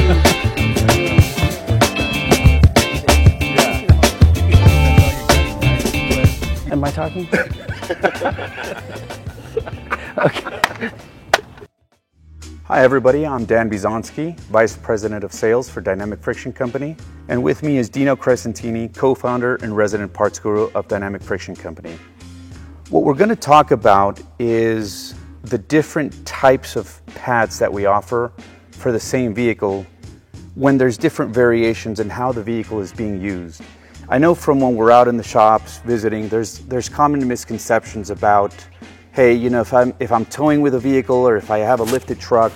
Am I talking? Okay. Hi everybody, I'm Dan Bizonsky, Vice President of Sales for Dynamic Friction Company. And with me is Dino Crescentini, co-founder and resident parts guru of Dynamic Friction Company. What we're going to talk about is the different types of pads that we offer for the same vehicle when there's different variations in how the vehicle is being used. I know from when we're out in the shops visiting, there's common misconceptions about, hey, you know, if I'm towing with a vehicle or if I have a lifted truck,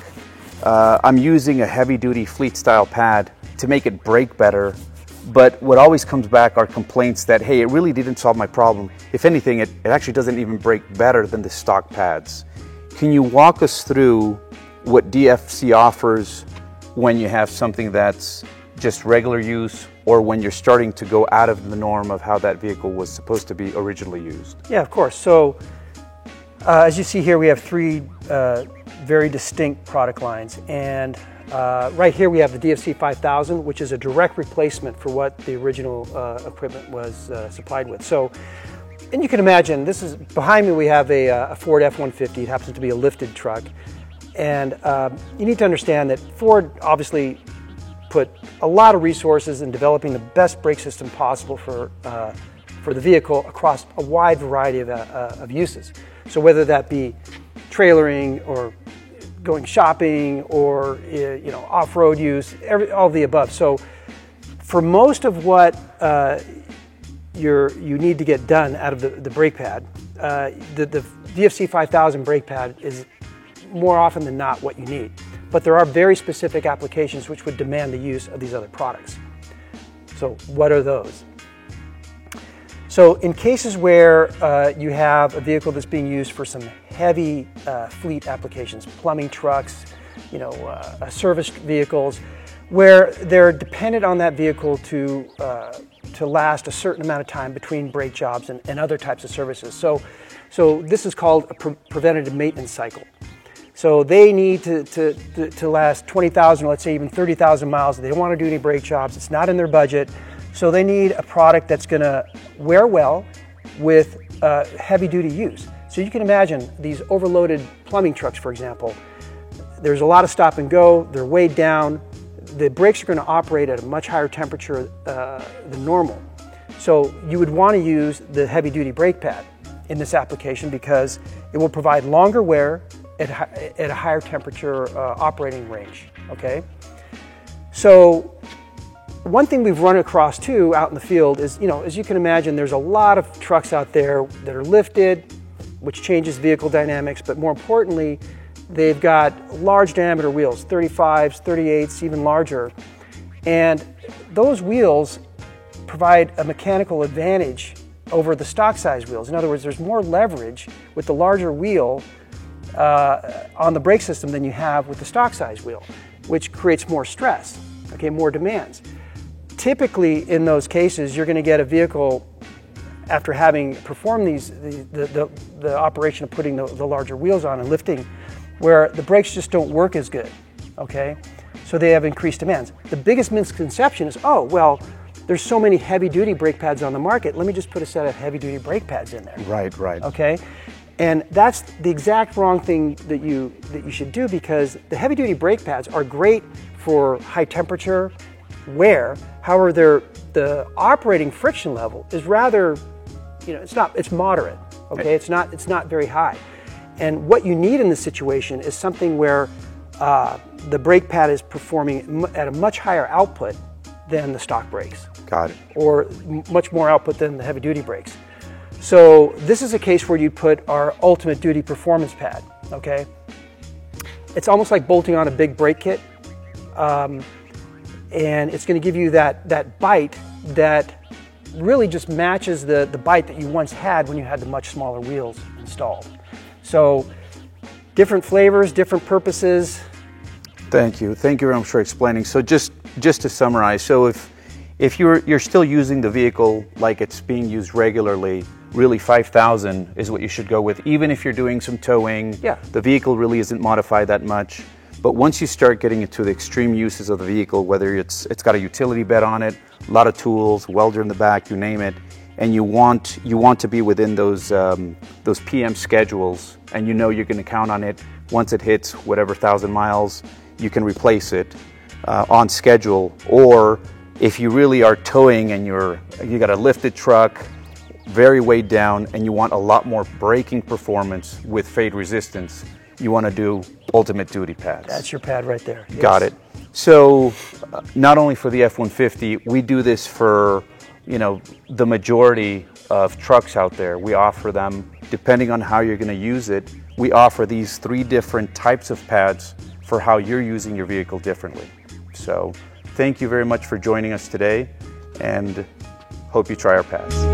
I'm using a heavy-duty fleet-style pad to make it brake better. But what always comes back are complaints that, hey, it really didn't solve my problem. If anything, it actually doesn't even brake better than the stock pads. Can you walk us through what DFC offers when you have something that's just regular use, or when you're starting to go out of the norm of how that vehicle was supposed to be originally used? Yeah, of course. So as you see here, we have three very distinct product lines. And right here we have the DFC 5000, which is a direct replacement for what the original equipment was supplied with. So, and you can imagine, this is, behind me we have a Ford F-150. It happens to be a lifted truck. And you need to understand that Ford obviously put a lot of resources in developing the best brake system possible for the vehicle across a wide variety of uses. So whether that be trailering or going shopping or off-road use, all of the above. So for most of what you need to get done out of the brake pad, the DFC 5000 brake pad is more often than not what you need. But there are very specific applications which would demand the use of these other products. So what are those? So in cases where you have a vehicle that's being used for some heavy fleet applications, plumbing trucks, service vehicles, where they're dependent on that vehicle to last a certain amount of time between brake jobs and other types of services. So this is called a preventative maintenance cycle. So they need to last 20,000, let's say even 30,000 miles. They don't want to do any brake jobs. It's not in their budget. So they need a product that's going to wear well with heavy-duty use. So you can imagine these overloaded plumbing trucks, for example. There's a lot of stop and go. They're weighed down. The brakes are going to operate at a much higher temperature than normal. So you would want to use the heavy-duty brake pad in this application because it will provide longer wear at a higher temperature operating range, okay? So one thing we've run across too out in the field is, as you can imagine, there's a lot of trucks out there that are lifted, which changes vehicle dynamics, but more importantly, they've got large diameter wheels, 35s, 38s, even larger. And those wheels provide a mechanical advantage over the stock size wheels. In other words, there's more leverage with the larger wheel on the brake system than you have with the stock size wheel, which creates more stress, okay, more demands. Typically in those cases, you're going to get a vehicle after having performed the operation of putting the larger wheels on and lifting, where the brakes just don't work as good, okay? So they have increased demands. The biggest misconception is, oh, well, there's so many heavy-duty brake pads on the market, let me just put a set of heavy-duty brake pads in there. Right. Okay? And that's the exact wrong thing that you should do, because the heavy-duty brake pads are great for high temperature wear. However, the operating friction level is rather, it's moderate. Okay, it's not very high. And what you need in this situation is something where the brake pad is performing at a much higher output than the stock brakes. Got it. Or much more output than the heavy-duty brakes. So this is a case where you'd put our Ultimate Duty Performance Pad, okay? It's almost like bolting on a big brake kit, and it's going to give you that bite that really just matches the bite that you once had when you had the much smaller wheels installed. So different flavors, different purposes. Thank you very much for explaining. So just to summarize, so if you're still using the vehicle like it's being used regularly, really 5,000 is what you should go with, even if you're doing some towing. Yeah. The vehicle really isn't modified that much. But once you start getting into the extreme uses of the vehicle, whether it's got a utility bed on it, a lot of tools, welder in the back, you name it, and you want to be within those PM schedules, and you know you're going to count on it. Once it hits whatever 1,000 miles, you can replace it on schedule. Or if you really are towing and you got a lifted truck, very weighed down, and you want a lot more braking performance with fade resistance, you want to do ultimate duty pads. That's your pad right there. Yes. Got it. So not only for the F-150, we do this for, you know, the majority of trucks out there. We offer them, depending on how you're going to use it, we offer these 3 different types of pads for how you're using your vehicle differently. So thank you very much for joining us today, and hope you try our pads.